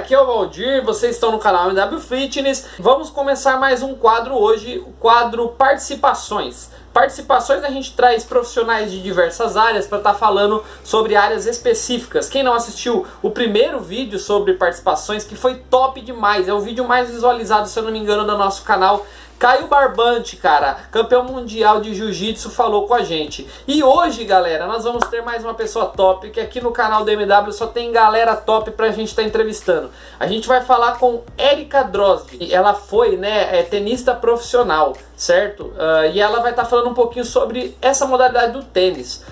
aqui é o Valdir, vocês estão no canal MW Fitness. Vamos começar mais um quadro hoje, o quadro Participações. Participações a gente traz profissionais de diversas áreas para estar falando sobre áreas específicas. Quem não assistiu o primeiro vídeo sobre participações, que foi top demais, é o vídeo mais visualizado, se eu não me engano, do nosso canal, Caio Barbante, cara, campeão mundial de jiu-jitsu, falou com a gente. E hoje, galera, nós vamos ter mais uma pessoa top, que aqui no canal do MW só tem galera top pra gente estar entrevistando. A gente vai falar com Erika Drozd. Ela foi, tenista profissional, certo? E ela vai estar falando um pouquinho sobre essa modalidade do tênis,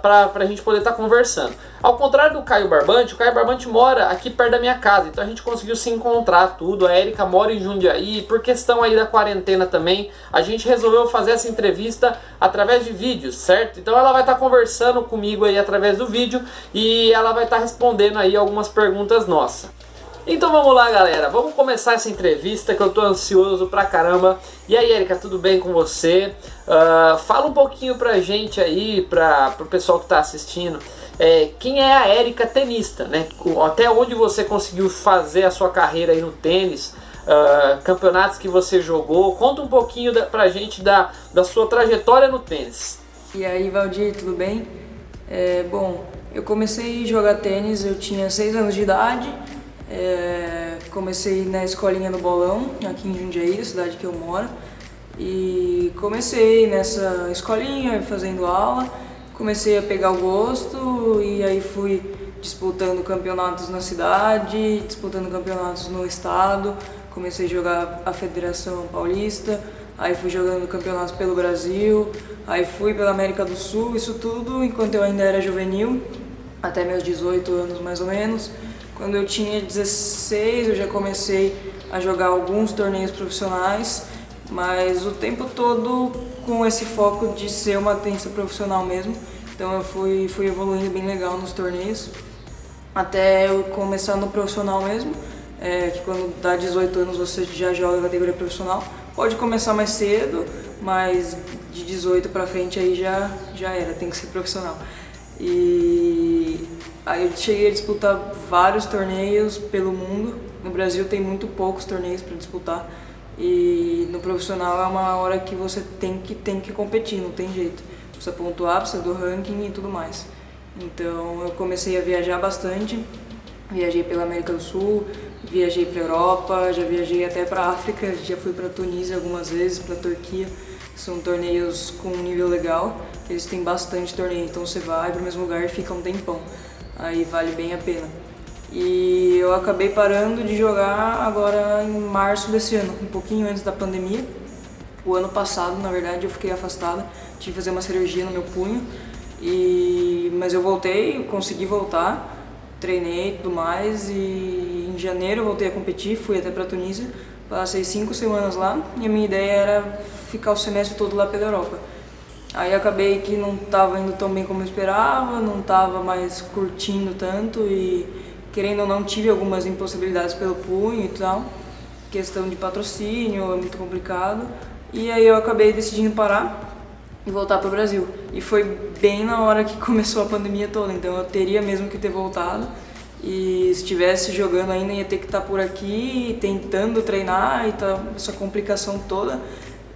pra gente poder estar conversando. Ao contrário do Caio Barbante, o Caio Barbante mora aqui perto da minha casa, então a gente conseguiu se encontrar tudo. A Erika mora em Jundiaí, por questão aí da quarentena também, a gente resolveu fazer essa entrevista através de vídeos, certo? Então ela vai estar conversando comigo aí através do vídeo e ela vai estar respondendo aí algumas perguntas nossas. Então vamos lá, galera, vamos começar essa entrevista que eu tô ansioso pra caramba. E aí, Erika, tudo bem com você? Fala um pouquinho pra gente aí, pro pessoal que tá assistindo, quem é a Erika tenista, né? Até onde você conseguiu fazer a sua carreira aí no tênis, campeonatos que você jogou. Conta um pouquinho pra gente da sua trajetória no tênis. E aí, Valdir, tudo bem? Bom, eu comecei a jogar tênis, eu tinha 6 anos de idade. Comecei na escolinha no Bolão, aqui em Jundiaí, cidade que eu moro. E comecei nessa escolinha, fazendo aula. Comecei a pegar o gosto e aí fui disputando campeonatos na cidade, disputando campeonatos no estado. Comecei a jogar a Federação Paulista, aí fui jogando campeonatos pelo Brasil, aí fui pela América do Sul, isso tudo enquanto eu ainda era juvenil, até meus 18 anos mais ou menos. Quando eu tinha 16 eu já comecei a jogar alguns torneios profissionais, mas o tempo todo com esse foco de ser uma tenista profissional mesmo. Então eu fui evoluindo bem legal nos torneios, até eu começar no profissional mesmo, que quando dá 18 anos você já joga a categoria profissional. Pode começar mais cedo, mas de 18 pra frente aí já era, tem que ser profissional. E aí eu cheguei a disputar vários torneios pelo mundo. No Brasil tem muito poucos torneios para disputar. E no profissional é uma hora que você tem que competir, não tem jeito. Precisa pontuar, precisa do ranking e tudo mais. Então eu comecei a viajar bastante. Viajei pela América do Sul, viajei para Europa, já viajei até para África, já fui para Tunísia algumas vezes, para Turquia. São torneios com um nível legal, eles têm bastante torneio, então você vai para o mesmo lugar e fica um tempão. Aí vale bem a pena. E eu acabei parando de jogar agora em março desse ano, um pouquinho antes da pandemia. O ano passado, na verdade, eu fiquei afastada, tive que fazer uma cirurgia no meu punho, mas eu voltei, eu consegui voltar, treinei e tudo mais, e em janeiro eu voltei a competir, fui até pra Tunísia, passei 5 semanas lá, e a minha ideia era ficar o semestre todo lá pela Europa. Aí acabei que não estava indo tão bem como eu esperava, não estava mais curtindo tanto e, querendo ou não, tive algumas impossibilidades pelo punho e tal. Questão de patrocínio, é muito complicado. E aí eu acabei decidindo parar e voltar para o Brasil. E foi bem na hora que começou a pandemia toda, então eu teria mesmo que ter voltado. E se estivesse jogando ainda ia ter que estar por aqui, tentando treinar e tá essa complicação toda.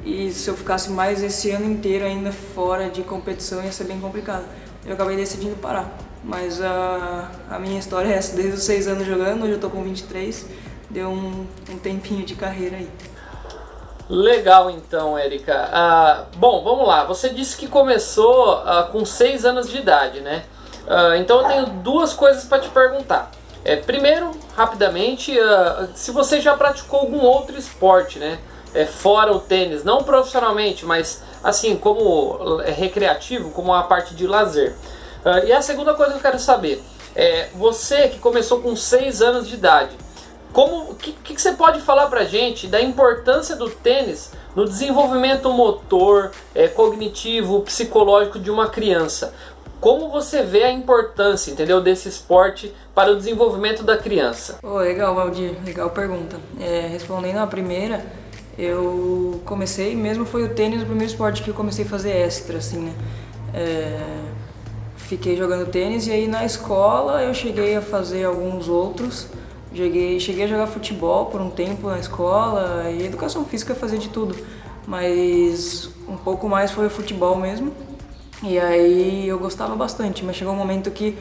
E se eu ficasse mais esse ano inteiro ainda fora de competição ia ser bem complicado. Eu acabei decidindo parar. Mas a minha história é essa, desde os 6 anos jogando, hoje eu tô com 23, deu um tempinho de carreira aí. Legal então, Erika. Bom, vamos lá, você disse que começou com 6 anos de idade, né? Então eu tenho duas coisas para te perguntar. Primeiro, rapidamente, se você já praticou algum outro esporte, né? Fora o tênis, não profissionalmente, mas assim, como recreativo, como a parte de lazer. E a segunda coisa que eu quero saber, você que começou com 6 anos de idade, o que você pode falar pra gente da importância do tênis no desenvolvimento motor, cognitivo, psicológico de uma criança? Como você vê a importância, entendeu, desse esporte para o desenvolvimento da criança? Legal, Valdir, legal pergunta. Respondendo a primeira, eu comecei, mesmo foi o tênis o primeiro esporte que eu comecei a fazer extra, assim, né? Fiquei jogando tênis e aí na escola eu cheguei a fazer alguns outros, Cheguei a jogar futebol por um tempo na escola e educação física fazia de tudo, mas um pouco mais foi o futebol mesmo. E aí eu gostava bastante, mas chegou um momento que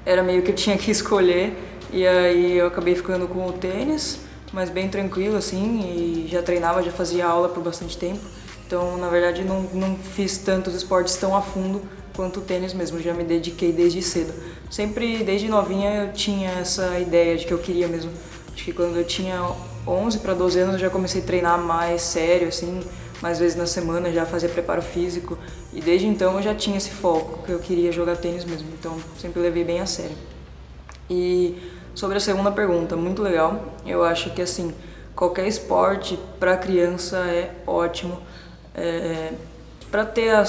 era meio que eu tinha que escolher e aí eu acabei ficando com o tênis, mas bem tranquilo assim, e já treinava, já fazia aula por bastante tempo. Então, na verdade, não fiz tantos esportes tão a fundo quanto o tênis mesmo, já me dediquei desde cedo. Sempre, desde novinha, eu tinha essa ideia de que eu queria mesmo. Acho que quando eu tinha 11 para 12 anos, eu já comecei a treinar mais sério, assim, mais vezes na semana, já fazia preparo físico. E desde então eu já tinha esse foco, que eu queria jogar tênis mesmo, então sempre levei bem a sério. E sobre a segunda pergunta, muito legal. Eu acho que, assim, qualquer esporte para criança é ótimo. Para ter a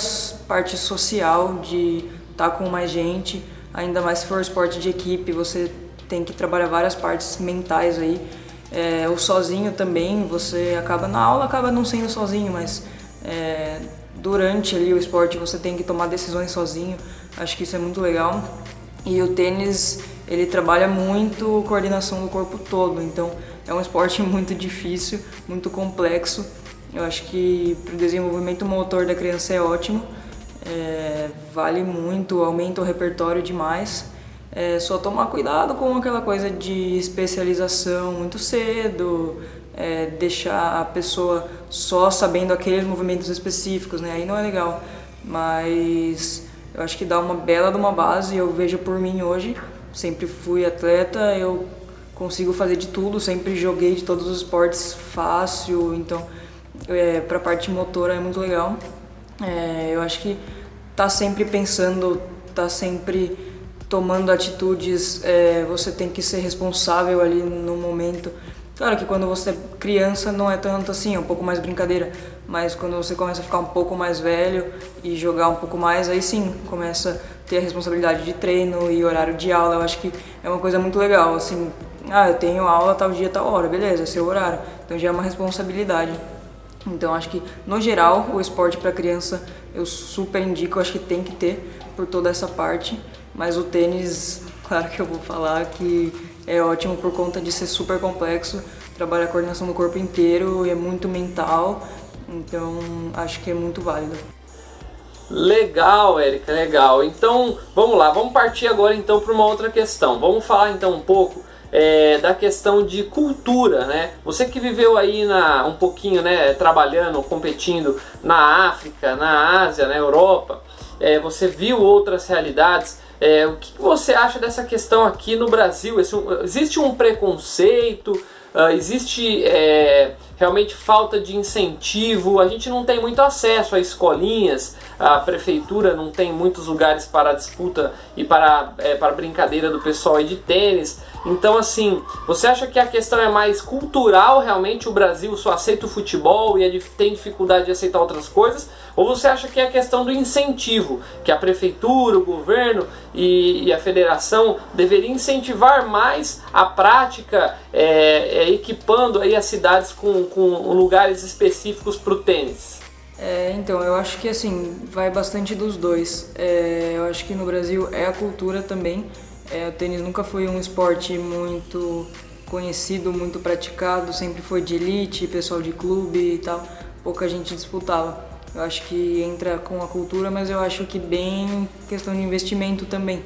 parte social de estar com mais gente, ainda mais se for esporte de equipe, você tem que trabalhar várias partes mentais aí. O sozinho também, você acaba na aula, acaba não sendo sozinho, mas durante ali o esporte você tem que tomar decisões sozinho. Acho que isso é muito legal. E o tênis, ele trabalha muito coordenação do corpo todo, então é um esporte muito difícil, muito complexo. Eu acho que para o desenvolvimento motor da criança é ótimo, vale muito, aumenta o repertório demais. Só tomar cuidado com aquela coisa de especialização muito cedo, deixar a pessoa só sabendo aqueles movimentos específicos, né? Aí não é legal, mas eu acho que dá uma bela de uma base. Eu vejo por mim hoje, sempre fui atleta, eu consigo fazer de tudo, sempre joguei de todos os esportes fácil, então para a parte motora é muito legal. Eu acho que tá sempre pensando, tá sempre tomando atitudes, você tem que ser responsável ali no momento. Claro que quando você é criança não é tanto assim, é um pouco mais brincadeira, mas quando você começa a ficar um pouco mais velho e jogar um pouco mais, aí sim, começa a ter a responsabilidade de treino e horário de aula. Eu acho que é uma coisa muito legal, assim, eu tenho aula tal dia, tal hora, beleza, é seu horário, então já é uma responsabilidade. Então acho que, no geral, o esporte para criança eu super indico, acho que tem que ter por toda essa parte, mas o tênis, claro que eu vou falar que é ótimo por conta de ser super complexo, trabalha a coordenação do corpo inteiro e é muito mental, então acho que é muito válido. Legal, Érica, legal. Então, vamos lá, vamos partir agora então para uma outra questão. Vamos falar então um pouco da questão de cultura, né? Você que viveu aí um pouquinho, né, trabalhando, competindo na África, na Ásia, na Europa, você viu outras realidades. O que você acha dessa questão aqui no Brasil? Existe um preconceito? Existe realmente falta de incentivo? A gente não tem muito acesso a escolinhas, a prefeitura não tem muitos lugares para disputa e para brincadeira do pessoal aí de tênis. Então, assim, você acha que a questão é mais cultural, realmente o Brasil só aceita o futebol e tem dificuldade de aceitar outras coisas? Ou você acha que é a questão do incentivo, que a prefeitura, o governo e a federação deveriam incentivar mais a prática, equipando aí as cidades com lugares específicos para o tênis? Então, eu acho que assim, vai bastante dos dois. Eu acho que no Brasil é a cultura também. O tênis nunca foi um esporte muito conhecido, muito praticado, sempre foi de elite, pessoal de clube e tal, pouca gente disputava. Eu acho que entra com a cultura, mas eu acho que bem questão de investimento também.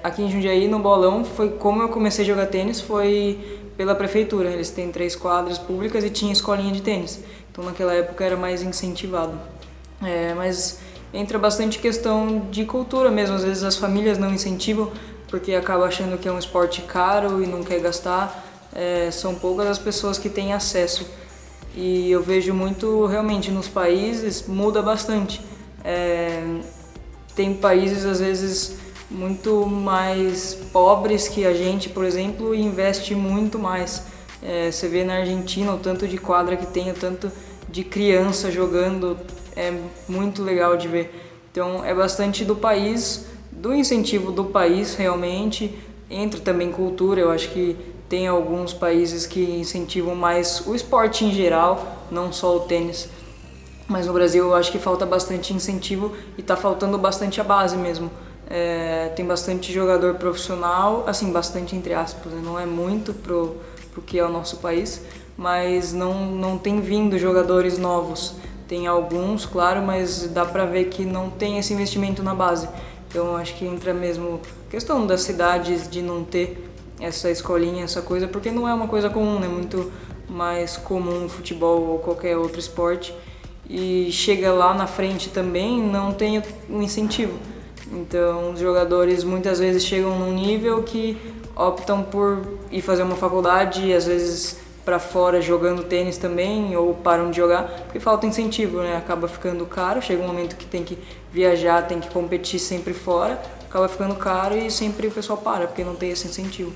Aqui em Jundiaí, no Bolão, foi como eu comecei a jogar tênis, foi pela prefeitura. Eles têm 3 quadras públicas e tinha escolinha de tênis, então naquela época era mais incentivado. Mas entra bastante questão de cultura mesmo, às vezes as famílias não incentivam porque acabam achando que é um esporte caro e não quer gastar. São poucas as pessoas que têm acesso e eu vejo muito realmente nos países, muda bastante. Tem países às vezes muito mais pobres que a gente, por exemplo, e investe muito mais. Você vê na Argentina o tanto de quadra que tem, o tanto de criança jogando, é muito legal de ver. Então é bastante do país, do incentivo do país realmente. Entra também cultura, eu acho que tem alguns países que incentivam mais o esporte em geral, não só o tênis. Mas no Brasil eu acho que falta bastante incentivo e está faltando bastante a base mesmo. Tem bastante jogador profissional, assim, bastante entre aspas, né? Não é muito pro que é o nosso país, mas não tem vindo jogadores novos. Tem alguns, claro, mas dá pra ver que não tem esse investimento na base. Então acho que entra mesmo a questão das cidades de não ter essa escolinha, essa coisa, porque não é uma coisa comum, né? Muito mais comum o futebol ou qualquer outro esporte. E chega lá na frente também, não tem um incentivo. Então os jogadores muitas vezes chegam num nível que optam por ir fazer uma faculdade e às vezes para fora jogando tênis também, ou param de jogar porque falta incentivo, né? Acaba ficando caro, chega um momento que tem que viajar, tem que competir sempre fora, acaba ficando caro e sempre o pessoal para porque não tem esse incentivo.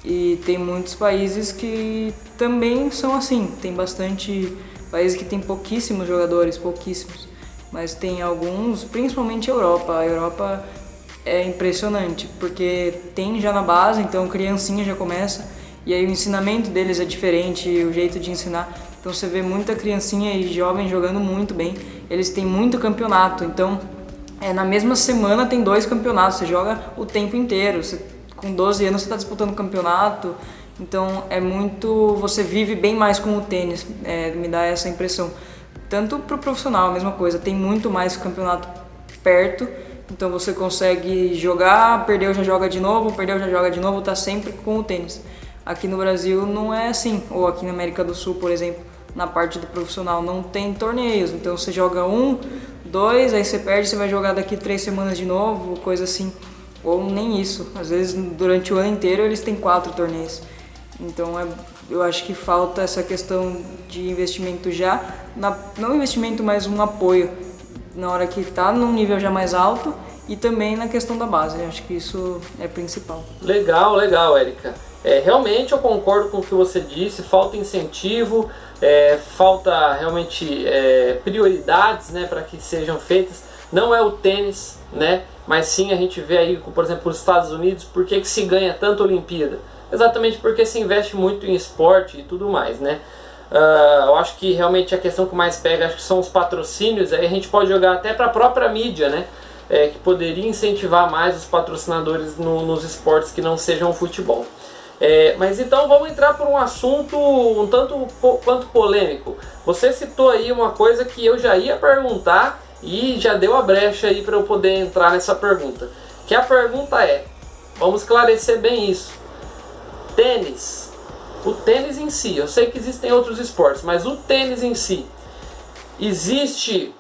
E tem muitos países que também são assim, tem bastante países que tem pouquíssimos jogadores, pouquíssimos, mas tem alguns, principalmente a Europa. A Europa é impressionante, porque tem já na base, então criancinha já começa, e aí o ensinamento deles é diferente, o jeito de ensinar. Então você vê muita criancinha e jovem jogando muito bem, eles têm muito campeonato, então na mesma semana tem 2 campeonatos, você joga o tempo inteiro, com 12 anos você está disputando campeonato, então é muito, você vive bem mais com o tênis, me dá essa impressão. Tanto pro profissional, a mesma coisa, tem muito mais campeonato perto, então você consegue jogar, perdeu já joga de novo, perdeu já joga de novo, tá sempre com o tênis. Aqui no Brasil não é assim, ou aqui na América do Sul, por exemplo, na parte do profissional não tem torneios, então você joga 1, 2, aí você perde, você vai jogar daqui 3 semanas de novo, coisa assim, ou nem isso, às vezes durante o ano inteiro eles têm 4 torneios. Então eu acho que falta essa questão de investimento já, não investimento, mas um apoio na hora que está num nível já mais alto e também na questão da base. Eu acho que isso é principal. Legal, Érica. Realmente eu concordo com o que você disse, falta incentivo, falta realmente prioridades, né, para que sejam feitas. Não é o tênis, né, mas sim a gente vê aí, por exemplo, os Estados Unidos, por que se ganha tanto Olimpíada? Exatamente porque se investe muito em esporte e tudo mais, né? Eu acho que realmente a questão que mais pega, acho que são os patrocínios. Aí a gente pode jogar até para a própria mídia, né? Que poderia incentivar mais os patrocinadores nos esportes que não sejam o futebol. Mas então vamos entrar por um assunto um tanto quanto polêmico. Você citou aí uma coisa que eu já ia perguntar e já deu a brecha aí para eu poder entrar nessa pergunta. Que a pergunta vamos esclarecer bem isso. Tênis, o tênis em si, eu sei que existem outros esportes, mas o tênis em si, existe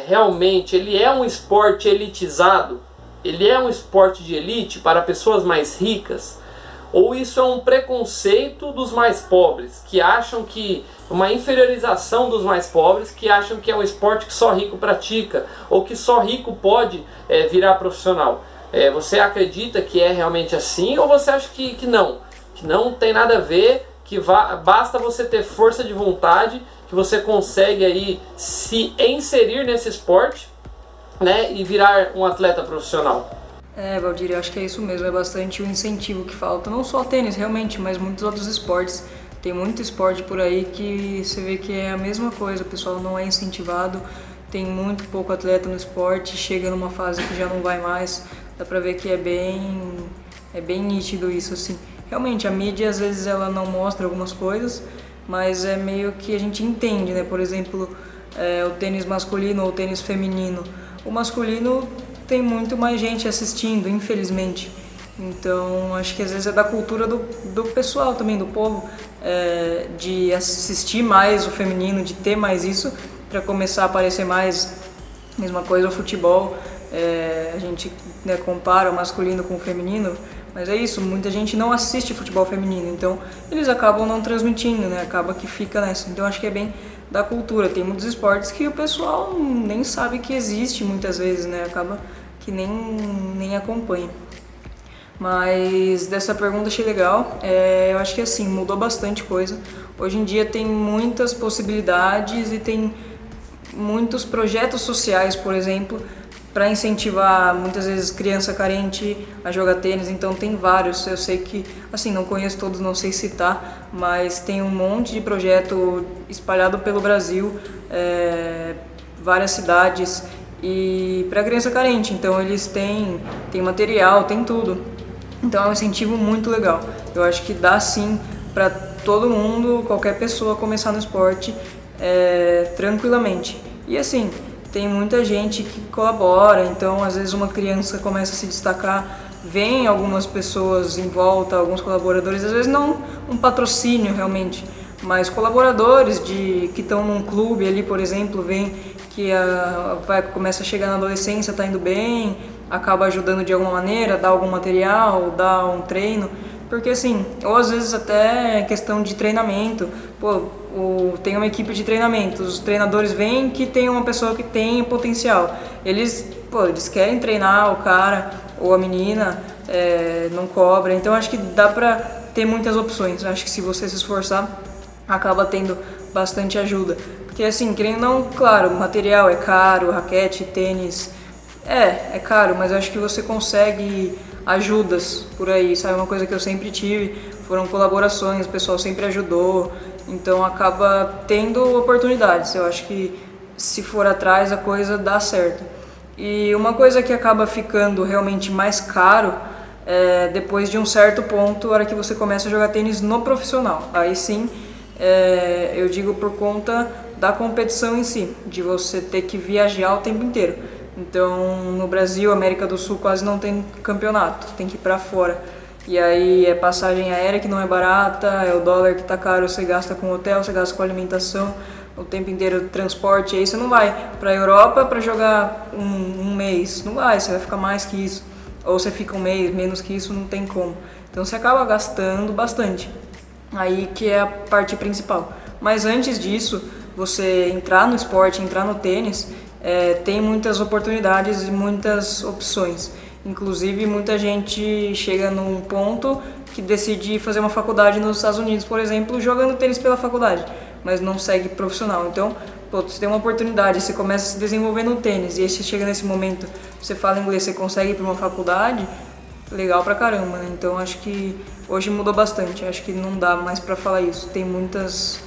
realmente, ele é um esporte elitizado? Ele é um esporte de elite para pessoas mais ricas? Ou isso é um preconceito dos mais pobres, que acham que, uma inferiorização dos mais pobres, que acham que é um esporte que só rico pratica, ou que só rico pode virar profissional? Você acredita que é realmente assim, ou você acha que não? Que não tem nada a ver, que basta você ter força de vontade, que você consegue aí se inserir nesse esporte, né, e virar um atleta profissional? Valdir, eu acho que é isso mesmo, é bastante o incentivo que falta, não só tênis realmente, mas muitos outros esportes. Tem muito esporte por aí que você vê que é a mesma coisa, o pessoal não é incentivado, tem muito pouco atleta no esporte, chega numa fase que já não vai mais, dá pra ver que é bem nítido isso, assim. Realmente, a mídia às vezes ela não mostra algumas coisas, mas é meio que a gente entende, né? Por exemplo, o tênis masculino ou o tênis feminino. O masculino tem muito mais gente assistindo, infelizmente. Então, acho que às vezes é da cultura do pessoal também, do povo, de assistir mais o feminino, de ter mais isso, para começar a aparecer mais. Mesma coisa o futebol, a gente, né, compara o masculino com o feminino, mas é isso, muita gente não assiste futebol feminino, então eles acabam não transmitindo, né? Acaba que fica nessa. Então acho que é bem da cultura. Tem muitos esportes que o pessoal nem sabe que existe muitas vezes, né? Acaba que nem acompanha. Mas dessa pergunta achei legal. Eu acho que assim, mudou bastante coisa. Hoje em dia tem muitas possibilidades e tem muitos projetos sociais, por exemplo, para incentivar muitas vezes criança carente a jogar tênis, então tem vários. Eu sei que, assim, não conheço todos, não sei citar, mas tem um monte de projeto espalhado pelo Brasil, várias cidades, e para criança carente, então eles têm material, tem tudo. Então é um incentivo muito legal. Eu acho que dá sim para todo mundo, qualquer pessoa começar no esporte tranquilamente. E assim, tem muita gente que colabora, então às vezes uma criança começa a se destacar, vem algumas pessoas em volta, alguns colaboradores, às vezes não um patrocínio realmente, mas colaboradores que estão num clube ali, por exemplo, vem que começa a chegar na adolescência, está indo bem, acaba ajudando de alguma maneira, dá algum material, dá um treino, porque assim, ou às vezes até questão de treinamento, tem uma equipe de treinamento, os treinadores veem que tem uma pessoa que tem potencial, eles querem treinar o cara ou a menina, não cobra, então acho que dá pra ter muitas opções, acho que se você se esforçar, acaba tendo bastante ajuda, porque assim, querendo ou não, claro, o material é caro, raquete, tênis, é caro, mas eu acho que você consegue ajudas por aí, sabe? Uma coisa que eu sempre tive foram colaborações, o pessoal sempre ajudou, então acaba tendo oportunidades. Eu acho que se for atrás a coisa dá certo. E uma coisa que acaba ficando realmente mais caro é depois de um certo ponto, a hora que você começa a jogar tênis no profissional. Aí sim, eu digo por conta da competição em si, de você ter que viajar o tempo inteiro. Então, no Brasil, América do Sul quase não tem campeonato, tem que ir pra fora. E aí é passagem aérea que não é barata, é o dólar que tá caro, você gasta com hotel, você gasta com alimentação, o tempo inteiro transporte, aí você não vai pra Europa pra jogar um mês, não vai, você vai ficar mais que isso. Ou você fica um mês, menos que isso, não tem como. Então você acaba gastando bastante, aí que é a parte principal. Mas antes disso, você entrar no esporte, entrar no tênis, tem muitas oportunidades e muitas opções. Inclusive, muita gente chega num ponto que decide fazer uma faculdade nos Estados Unidos, por exemplo, jogando tênis pela faculdade, mas não segue profissional. Então, você tem uma oportunidade, você começa a se desenvolver no tênis, e aí você chega nesse momento, você fala inglês, você consegue ir para uma faculdade, legal pra caramba, né? Então, acho que hoje mudou bastante, acho que não dá mais pra falar isso, tem muitas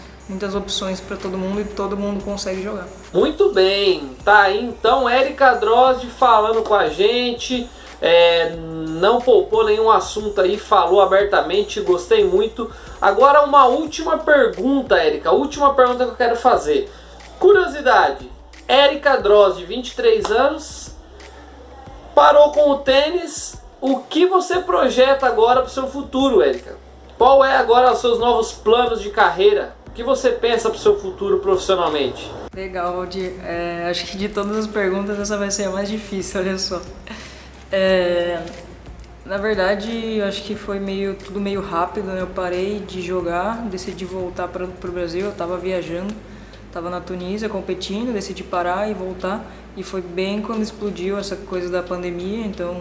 opções para todo mundo e todo mundo consegue jogar. Muito bem, tá aí então Érica Drozd falando com a gente, não poupou nenhum assunto aí, falou abertamente, gostei muito. Agora uma última pergunta, Érica, última pergunta que eu quero fazer. Curiosidade, Érica Drozd, 23 anos, parou com o tênis, o que você projeta agora para o seu futuro, Érica? Qual é agora os seus novos planos de carreira? O que você pensa para o seu futuro profissionalmente? Legal, Valdir. Acho que de todas as perguntas essa vai ser a mais difícil, olha só. Na verdade, acho que foi tudo meio rápido, né? Eu parei de jogar, decidi voltar para o Brasil, eu estava viajando, estava na Tunísia competindo, decidi parar e voltar. E foi bem quando explodiu essa coisa da pandemia, então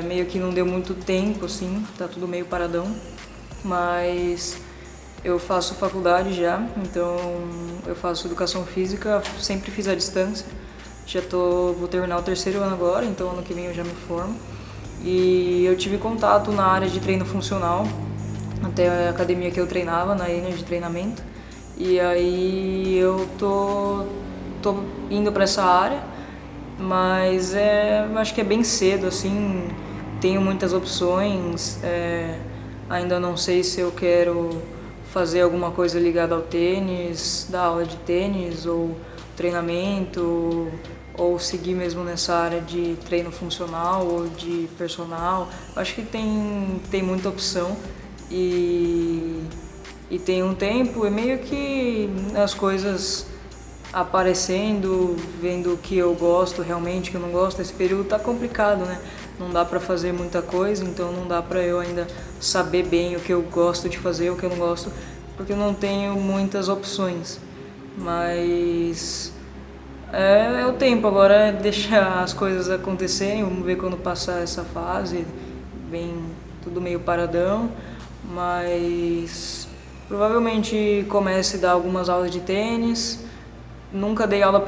meio que não deu muito tempo, assim, tá tudo meio paradão. Mas eu faço faculdade já, então eu faço educação física, sempre fiz à distância. Vou terminar o 3º ano agora, então ano que vem eu já me formo. E eu tive contato na área de treino funcional, até a academia que eu treinava, na Energy de treinamento. E aí eu tô indo para essa área, mas acho que é bem cedo, assim, tenho muitas opções, ainda não sei se eu quero fazer alguma coisa ligada ao tênis, dar aula de tênis ou treinamento, ou seguir mesmo nessa área de treino funcional ou de personal. Acho que tem muita opção e tem um tempo, é meio que as coisas aparecendo, vendo o que eu gosto realmente, o que eu não gosto. Esse período tá complicado, né? Não dá pra fazer muita coisa, então não dá pra eu ainda saber bem o que eu gosto de fazer, o que eu não gosto, porque eu não tenho muitas opções. Mas é o tempo, agora é deixar as coisas acontecerem, vamos ver quando passar essa fase, vem tudo meio paradão, mas provavelmente comece a dar algumas aulas de tênis. Nunca dei aula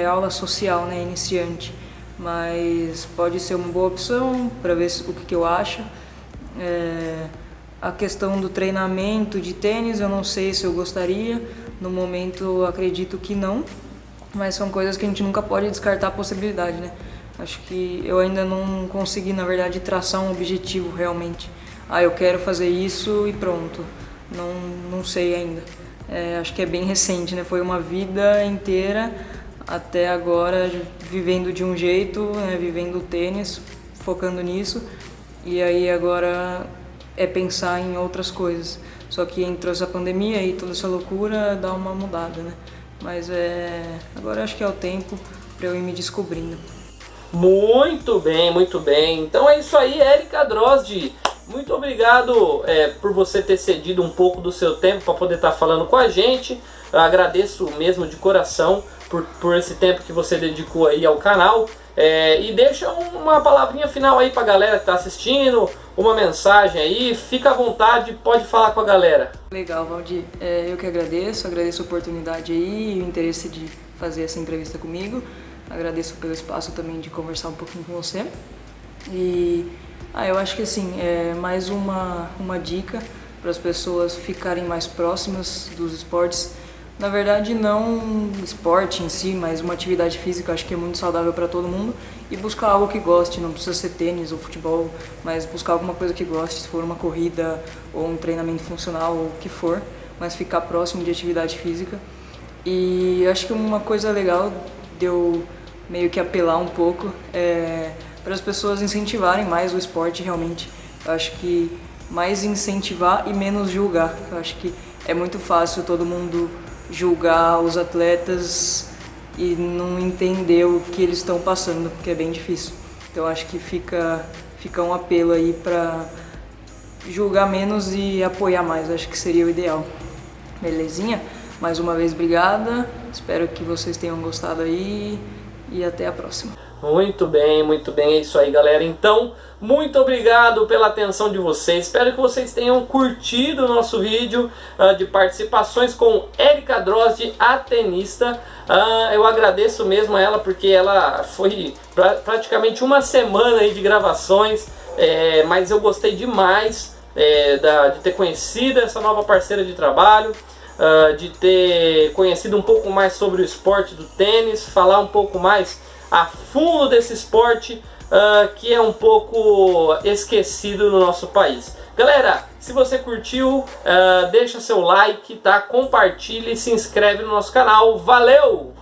aula social, né, iniciante, mas pode ser uma boa opção para ver o que eu acho. A questão do treinamento de tênis, eu não sei se eu gostaria, no momento eu acredito que não, mas são coisas que a gente nunca pode descartar a possibilidade, né? Acho que eu ainda não consegui, na verdade, traçar um objetivo realmente. Eu quero fazer isso e pronto. Não sei ainda. Acho que é bem recente, né? Foi uma vida inteira até agora vivendo de um jeito, né? Vivendo o tênis, focando nisso. E aí agora é pensar em outras coisas. Só que entrou essa pandemia e toda essa loucura dá uma mudada, né? Mas agora acho que é o tempo para eu ir me descobrindo. Muito bem, muito bem. Então é isso aí, Érica Drozd. Muito obrigado por você ter cedido um pouco do seu tempo para poder estar falando com a gente. Eu agradeço mesmo de coração por esse tempo que você dedicou aí ao canal. E deixa uma palavrinha final aí para a galera que está assistindo, uma mensagem aí. Fica à vontade, pode falar com a galera. Legal, Valdir. Eu que agradeço a oportunidade aí e o interesse de fazer essa entrevista comigo. Agradeço pelo espaço também de conversar um pouquinho com você. E eu acho que assim, mais uma dica para as pessoas ficarem mais próximas dos esportes. Na verdade, não esporte em si, mas uma atividade física, acho que é muito saudável para todo mundo. E buscar algo que goste, não precisa ser tênis ou futebol, mas buscar alguma coisa que goste, se for uma corrida ou um treinamento funcional ou o que for, mas ficar próximo de atividade física. E acho que uma coisa legal de eu meio que apelar um pouco para as pessoas incentivarem mais o esporte realmente. Eu acho que mais incentivar e menos julgar. Eu acho que é muito fácil todo mundo julgar os atletas e não entender o que eles estão passando, porque é bem difícil. Então acho que fica um apelo aí para julgar menos e apoiar mais. Eu acho que seria o ideal. Belezinha? Mais uma vez, obrigada. Espero que vocês tenham gostado aí e até a próxima. Muito bem, é isso aí, galera. Então, muito obrigado pela atenção de vocês. Espero que vocês tenham curtido o nosso vídeo de participações com Érica Drozd, a tenista. Eu agradeço mesmo a ela, porque ela foi praticamente uma semana aí de gravações, mas eu gostei demais de ter conhecido essa nova parceira de trabalho, de ter conhecido um pouco mais sobre o esporte do tênis, falar um pouco mais a fundo desse esporte que é um pouco esquecido no nosso país. Galera, se você curtiu, deixa seu like, tá? Compartilhe e se inscreve no nosso canal. Valeu!